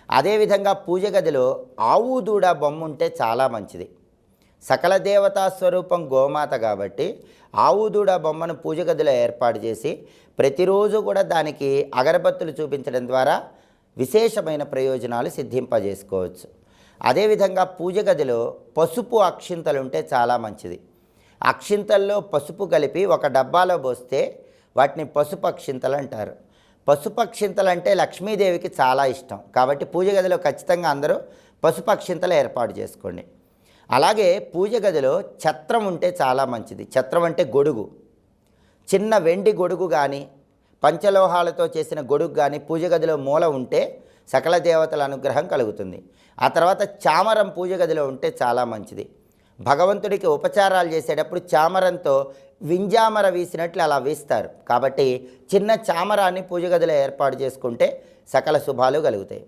అదేవిధంగా పూజ గదిలో ఆవు దూడ బొమ్మ ఉంటే చాలా మంచిది. సకల దేవతా స్వరూపం గోమాత కాబట్టి ఆవు దూడ బొమ్మను పూజ గదిలో ఏర్పాటు చేసి ప్రతిరోజు కూడా దానికి అగరబత్తులు చూపించడం ద్వారా విశేషమైన ప్రయోజనాలు సిద్ధింపజేసుకోవచ్చు. అదేవిధంగా పూజ గదిలో పసుపు అక్షింతలు ఉంటే చాలా మంచిది. అక్షింతల్లో పసుపు కలిపి ఒక డబ్బాలో పోస్తే వాటిని పసుపు అక్షింతలు అంటారు. పసుపు అక్షింతలు అంటే లక్ష్మీదేవికి చాలా ఇష్టం కాబట్టి పూజ గదిలో ఖచ్చితంగా అందరూ పసుపు అక్షింతలు ఏర్పాటు చేసుకోండి. అలాగే పూజ గదిలో ఛత్రం ఉంటే చాలా మంచిది. ఛత్రం అంటే గొడుగు, చిన్న వెండి గొడుగు కానీ పంచలోహాలతో చేసిన గొడుగు కానీ పూజ గదిలో మూల ఉంటే సకల దేవతల అనుగ్రహం కలుగుతుంది. ఆ తర్వాత చామరం పూజ గదిలో ఉంటే చాలా మంచిది. భగవంతుడికి ఉపచారాలు చేసేటప్పుడు చామరంతో వింజామర వీసినట్లు అలా వీస్తారు కాబట్టి చిన్న చామరాన్ని పూజ గదిలో ఏర్పాటు చేసుకుంటే సకల శుభాలు కలుగుతాయి.